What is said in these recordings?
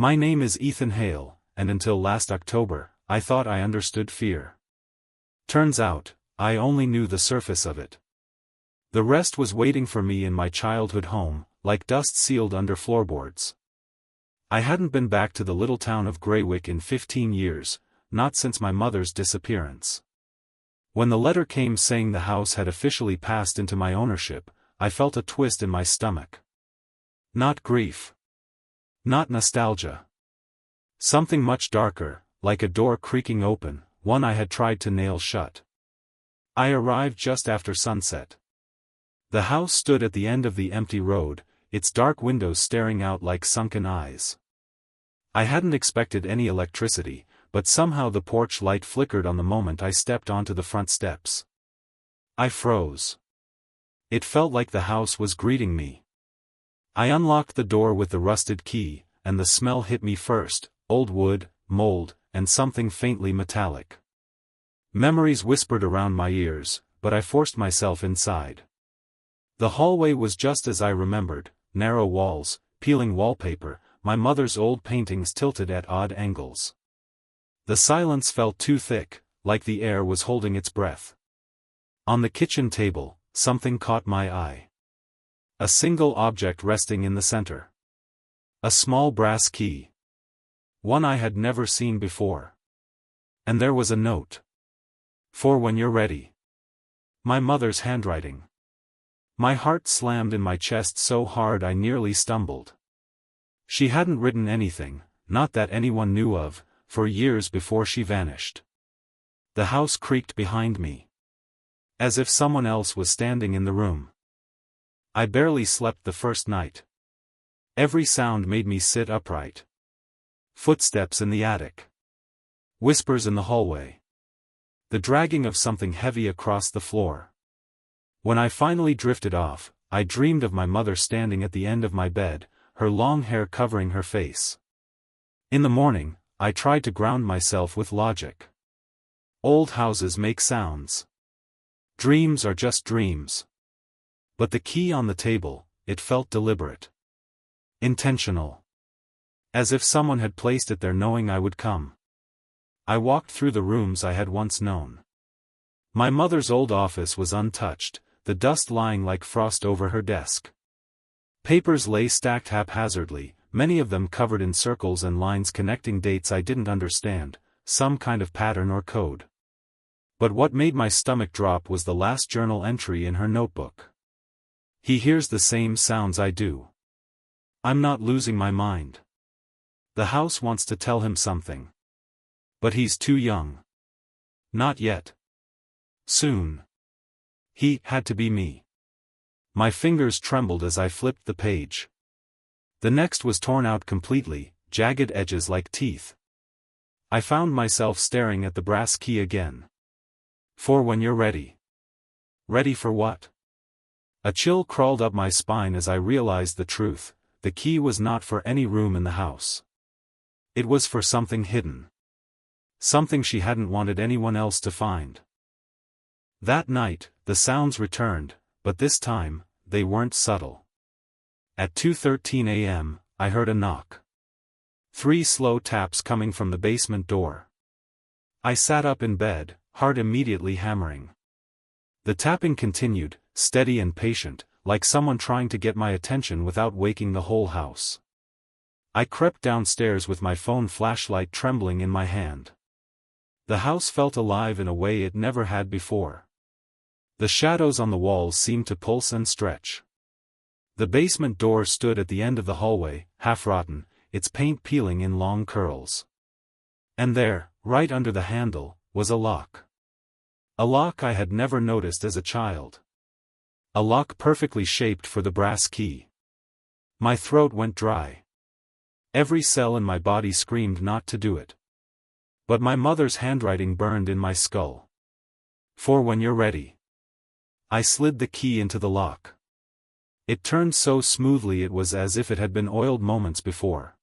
My name is Ethan Hale, and until last October, I thought I understood fear. Turns out, I only knew the surface of it. The rest was waiting for me in my childhood home, like dust sealed under floorboards. I hadn't been back to the little town of Greywick in 15 years, not since my mother's disappearance. When the letter came saying the house had officially passed into my ownership, I felt a twist in my stomach. Not grief. Not nostalgia. Something much darker, like a door creaking open, one I had tried to nail shut. I arrived just after sunset. The house stood at the end of the empty road, its dark windows staring out like sunken eyes. I hadn't expected any electricity, but somehow the porch light flickered on the moment I stepped onto the front steps. I froze. It felt like the house was greeting me. I unlocked the door with the rusted key, and the smell hit me first: old wood, mold, and something faintly metallic. Memories whispered around my ears, but I forced myself inside. The hallway was just as I remembered: narrow walls, peeling wallpaper, my mother's old paintings tilted at odd angles. The silence felt too thick, like the air was holding its breath. On the kitchen table, something caught my eye. A single object resting in the center. A small brass key. One I had never seen before. And there was a note. "For when you're ready." My mother's handwriting. My heart slammed in my chest so hard I nearly stumbled. She hadn't written anything, not that anyone knew of, for years before she vanished. The house creaked behind me. As if someone else was standing in the room. I barely slept the first night. Every sound made me sit upright. Footsteps in the attic. Whispers in the hallway. The dragging of something heavy across the floor. When I finally drifted off, I dreamed of my mother standing at the end of my bed, her long hair covering her face. In the morning, I tried to ground myself with logic. Old houses make sounds. Dreams are just dreams. But the key on the table, it felt deliberate. Intentional. As if someone had placed it there knowing I would come. I walked through the rooms I had once known. My mother's old office was untouched, the dust lying like frost over her desk. Papers lay stacked haphazardly, many of them covered in circles and lines connecting dates I didn't understand, some kind of pattern or code. But what made my stomach drop was the last journal entry in her notebook. "He hears the same sounds I do. I'm not losing my mind. The house wants to tell him something. But he's too young. Not yet. Soon. He had to be me." My fingers trembled as I flipped the page. The next was torn out completely, jagged edges like teeth. I found myself staring at the brass key again. "For when you're ready." Ready for what? A chill crawled up my spine as I realized the truth: the key was not for any room in the house. It was for something hidden. Something she hadn't wanted anyone else to find. That night, the sounds returned, but this time, they weren't subtle. At 2:13 a.m., I heard a knock. 3 slow taps coming from the basement door. I sat up in bed, heart immediately hammering. The tapping continued, steady and patient, like someone trying to get my attention without waking the whole house. I crept downstairs with my phone flashlight trembling in my hand. The house felt alive in a way it never had before. The shadows on the walls seemed to pulse and stretch. The basement door stood at the end of the hallway, half-rotten, its paint peeling in long curls. And there, right under the handle, was a lock. A lock I had never noticed as a child. A lock perfectly shaped for the brass key. My throat went dry. Every cell in my body screamed not to do it. But my mother's handwriting burned in my skull. "For when you're ready." I slid the key into the lock. It turned so smoothly it was as if it had been oiled moments before.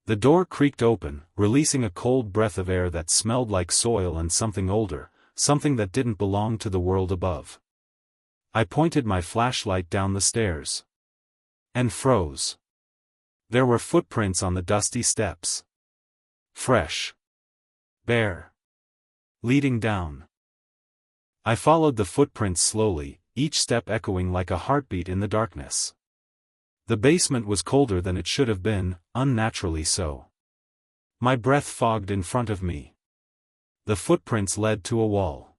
The door creaked open, releasing a cold breath of air that smelled like soil and something older, something that didn't belong to the world above. I pointed my flashlight down the stairs. And froze. There were footprints on the dusty steps. Fresh. Bare. Leading down. I followed the footprints slowly, each step echoing like a heartbeat in the darkness. The basement was colder than it should have been, unnaturally so. My breath fogged in front of me. The footprints led to a wall.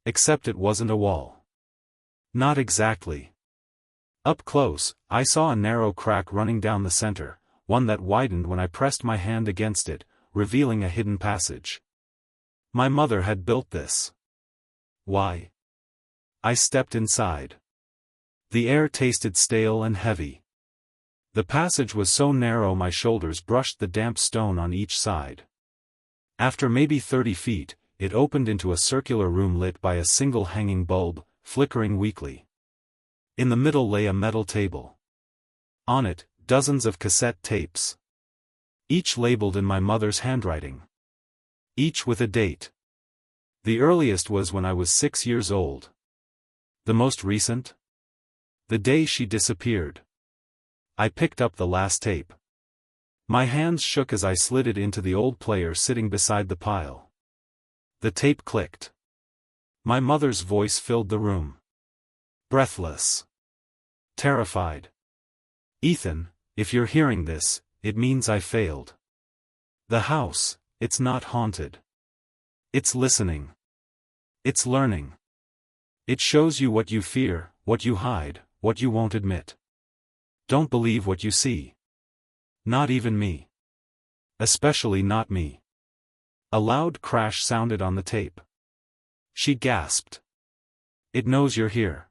Except it wasn't a wall. Not exactly. Up close, I saw a narrow crack running down the center, one that widened when I pressed my hand against it, revealing a hidden passage. My mother had built this. Why? I stepped inside. The air tasted stale and heavy. The passage was so narrow my shoulders brushed the damp stone on each side. After maybe 30 feet, it opened into a circular room lit by a single hanging bulb, flickering weakly. In the middle lay a metal table. On it, dozens of cassette tapes. Each labeled in my mother's handwriting. Each with a date. The earliest was when I was 6 years old. The most recent? The day she disappeared. I picked up the last tape. My hands shook as I slid it into the old player sitting beside the pile. The tape clicked. My mother's voice filled the room. Breathless. Terrified. Ethan, if you're hearing this, it means I failed. The house, it's not haunted. It's listening. It's learning. It shows you what you fear, what you hide, what you won't admit. Don't believe what you see. Not even me. Especially not me. A loud crash sounded on the tape. She gasped. It knows you're here.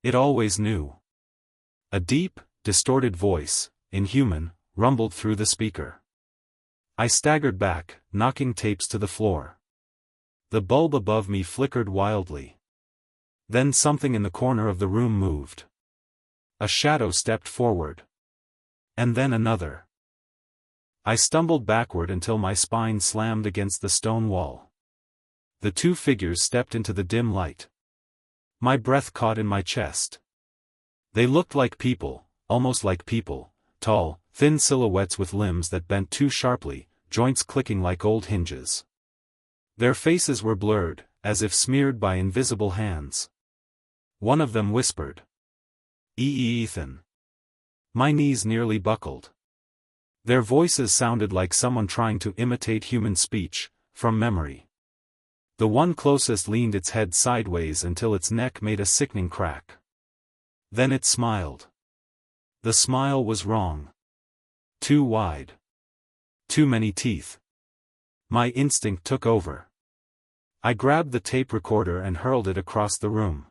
It always knew. A deep, distorted voice, inhuman, rumbled through the speaker. I staggered back, knocking tapes to the floor. The bulb above me flickered wildly. Then something in the corner of the room moved. A shadow stepped forward. And then another. I stumbled backward until my spine slammed against the stone wall. The two figures stepped into the dim light. My breath caught in my chest. They looked like people, almost like people, tall, thin silhouettes with limbs that bent too sharply, joints clicking like old hinges. Their faces were blurred, as if smeared by invisible hands. One of them whispered. Ethan. My knees nearly buckled. Their voices sounded like someone trying to imitate human speech, from memory. The one closest leaned its head sideways until its neck made a sickening crack. Then it smiled. The smile was wrong. Too wide. Too many teeth. My instinct took over. I grabbed the tape recorder and hurled it across the room.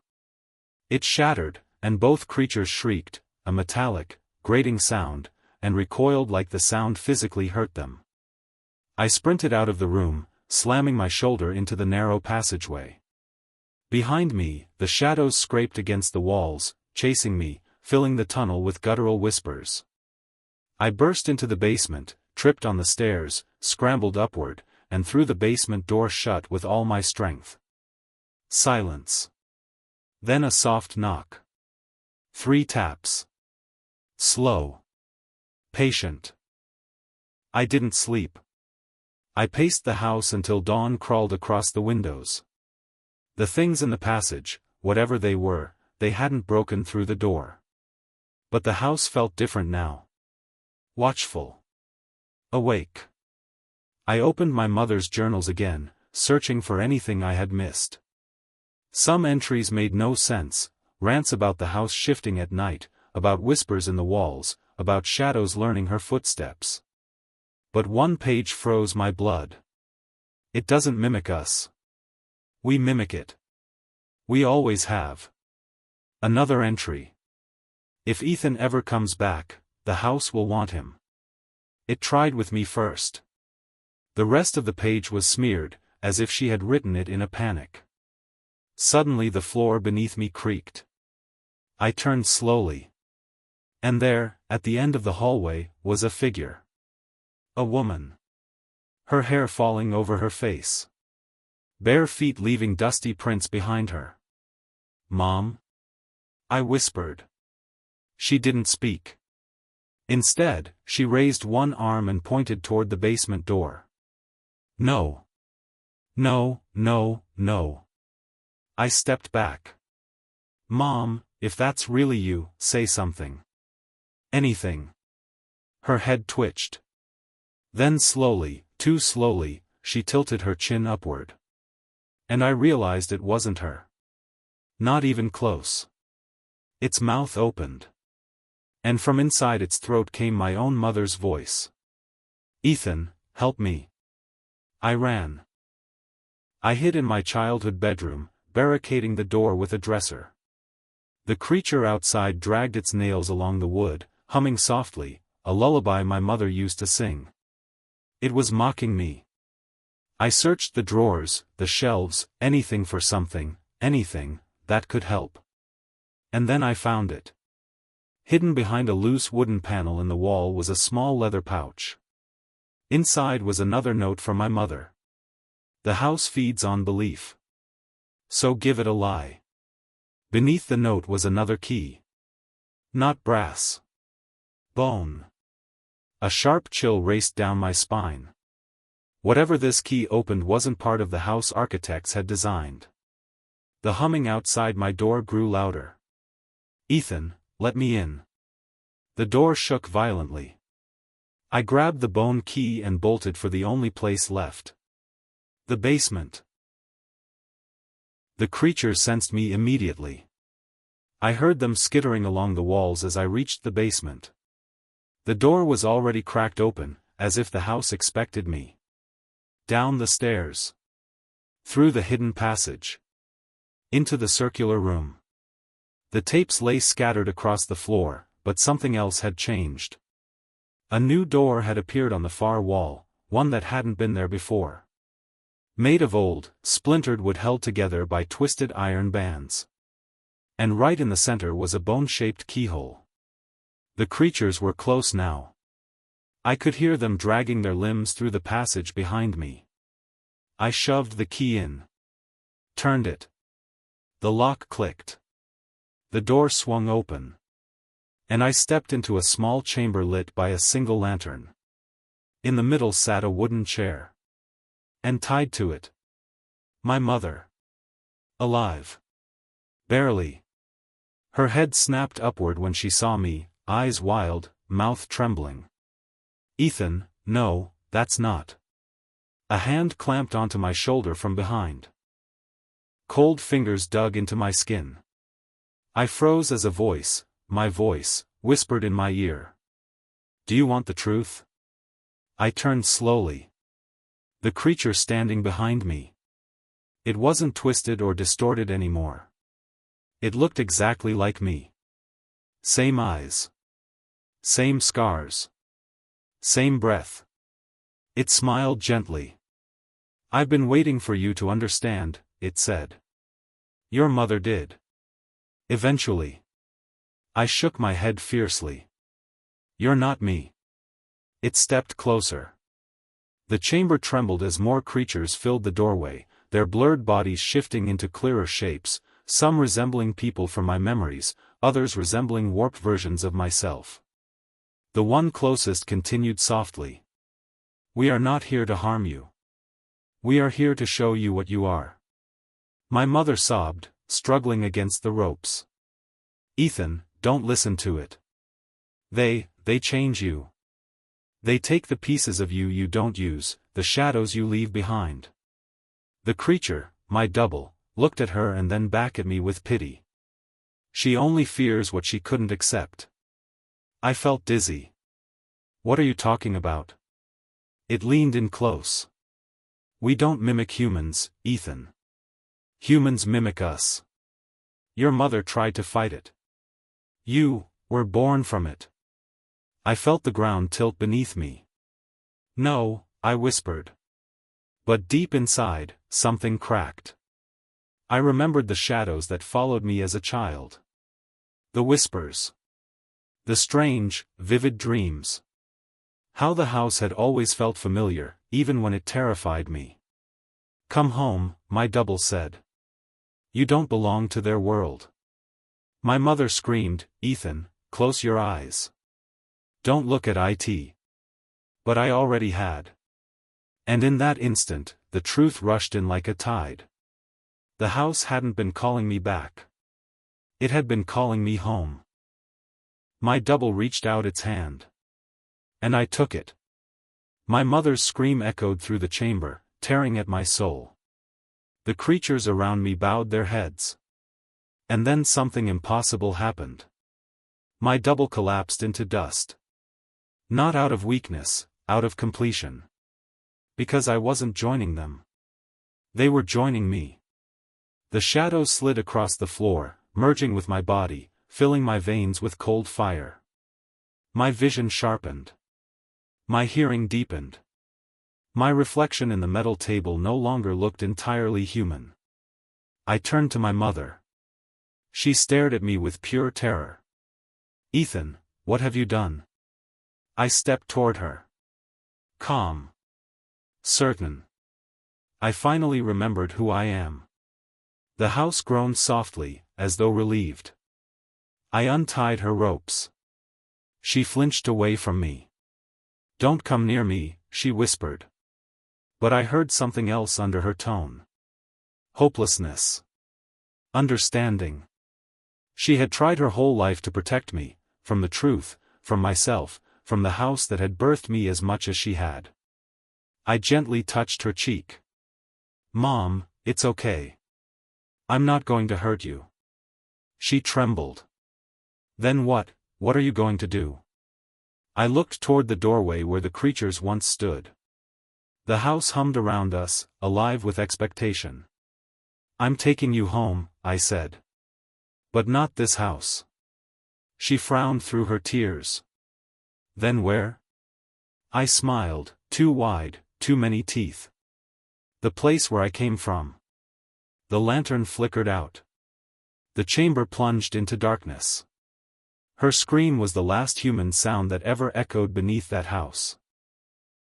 It shattered, and both creatures shrieked, a metallic, grating sound, and recoiled like the sound physically hurt them. I sprinted out of the room, slamming my shoulder into the narrow passageway. Behind me, the shadows scraped against the walls, chasing me, filling the tunnel with guttural whispers. I burst into the basement, tripped on the stairs, scrambled upward, and threw the basement door shut with all my strength. Silence. Then a soft knock. 3 taps. Slow. Patient. I didn't sleep. I paced the house until dawn crawled across the windows. The things in the passage, whatever they were, they hadn't broken through the door. But the house felt different now. Watchful. Awake. I opened my mother's journals again, searching for anything I had missed. Some entries made no sense, rants about the house shifting at night, about whispers in the walls, about shadows learning her footsteps. But one page froze my blood. It doesn't mimic us. We mimic it. We always have. Another entry. If Ethan ever comes back, the house will want him. It tried with me first. The rest of the page was smeared, as if she had written it in a panic. Suddenly the floor beneath me creaked. I turned slowly. And there, at the end of the hallway, was a figure. A woman. Her hair falling over her face. Bare feet leaving dusty prints behind her. Mom? I whispered. She didn't speak. Instead, she raised one arm and pointed toward the basement door. No. No, no, no. I stepped back. Mom, if that's really you, say something. Anything. Her head twitched. Then slowly, too slowly, she tilted her chin upward. And I realized it wasn't her. Not even close. Its mouth opened. And from inside its throat came my own mother's voice. Ethan, help me. I ran. I hid in my childhood bedroom, barricading the door with a dresser. The creature outside dragged its nails along the wood, humming softly, a lullaby my mother used to sing. It was mocking me. I searched the drawers, the shelves, anything for something, anything, that could help. And then I found it. Hidden behind a loose wooden panel in the wall was a small leather pouch. Inside was another note from my mother. The house feeds on belief. So give it a lie. Beneath the note was another key. Not brass. Bone. A sharp chill raced down my spine. Whatever this key opened wasn't part of the house architects had designed. The humming outside my door grew louder. Ethan, let me in. The door shook violently. I grabbed the bone key and bolted for the only place left. The basement. The creatures sensed me immediately. I heard them skittering along the walls as I reached the basement. The door was already cracked open, as if the house expected me. Down the stairs. Through the hidden passage. Into the circular room. The tapes lay scattered across the floor, but something else had changed. A new door had appeared on the far wall, one that hadn't been there before. Made of old, splintered wood held together by twisted iron bands. And right in the center was a bone-shaped keyhole. The creatures were close now. I could hear them dragging their limbs through the passage behind me. I shoved the key in. Turned it. The lock clicked. The door swung open. And I stepped into a small chamber lit by a single lantern. In the middle sat a wooden chair. And tied to it. My mother. Alive. Barely. Her head snapped upward when she saw me, eyes wild, mouth trembling. Ethan, no, that's not. A hand clamped onto my shoulder from behind. Cold fingers dug into my skin. I froze as a voice, my voice, whispered in my ear. Do you want the truth? I turned slowly. The creature standing behind me. It wasn't twisted or distorted anymore. It looked exactly like me. Same eyes. Same scars. Same breath. It smiled gently. I've been waiting for you to understand, it said. Your mother did. Eventually. I shook my head fiercely. You're not me. It stepped closer. The chamber trembled as more creatures filled the doorway, their blurred bodies shifting into clearer shapes, some resembling people from my memories, others resembling warped versions of myself. The one closest continued softly. We are not here to harm you. We are here to show you what you are. My mother sobbed, struggling against the ropes. Ethan, don't listen to it. They change you. They take the pieces of you you don't use, the shadows you leave behind. The creature, my double, looked at her and then back at me with pity. She only fears what she couldn't accept. I felt dizzy. What are you talking about? It leaned in close. We don't mimic humans, Ethan. Humans mimic us. Your mother tried to fight it. You were born from it. I felt the ground tilt beneath me. No, I whispered. But deep inside, something cracked. I remembered the shadows that followed me as a child. The whispers. The strange, vivid dreams. How the house had always felt familiar, even when it terrified me. Come home, my double said. You don't belong to their world. My mother screamed, Ethan, close your eyes. Don't look at it. But I already had. And in that instant, the truth rushed in like a tide. The house hadn't been calling me back. It had been calling me home. My double reached out its hand. And I took it. My mother's scream echoed through the chamber, tearing at my soul. The creatures around me bowed their heads. And then something impossible happened. My double collapsed into dust. Not out of weakness, out of completion. Because I wasn't joining them. They were joining me. The shadows slid across the floor, merging with my body, filling my veins with cold fire. My vision sharpened. My hearing deepened. My reflection in the metal table no longer looked entirely human. I turned to my mother. She stared at me with pure terror. "Ethan, what have you done?" I stepped toward her. Calm. Certain. I finally remembered who I am. The house groaned softly, as though relieved. I untied her ropes. She flinched away from me. "Don't come near me," she whispered. But I heard something else under her tone. Hopelessness. Understanding. She had tried her whole life to protect me, from the truth, from myself, from the house that had birthed me as much as she had. I gently touched her cheek. "Mom, it's okay. I'm not going to hurt you." She trembled. "Then what are you going to do?" I looked toward the doorway where the creatures once stood. The house hummed around us, alive with expectation. "I'm taking you home," I said. "But not this house." She frowned through her tears. "Then where?" I smiled, too wide, too many teeth. "The place where I came from." The lantern flickered out. The chamber plunged into darkness. Her scream was the last human sound that ever echoed beneath that house.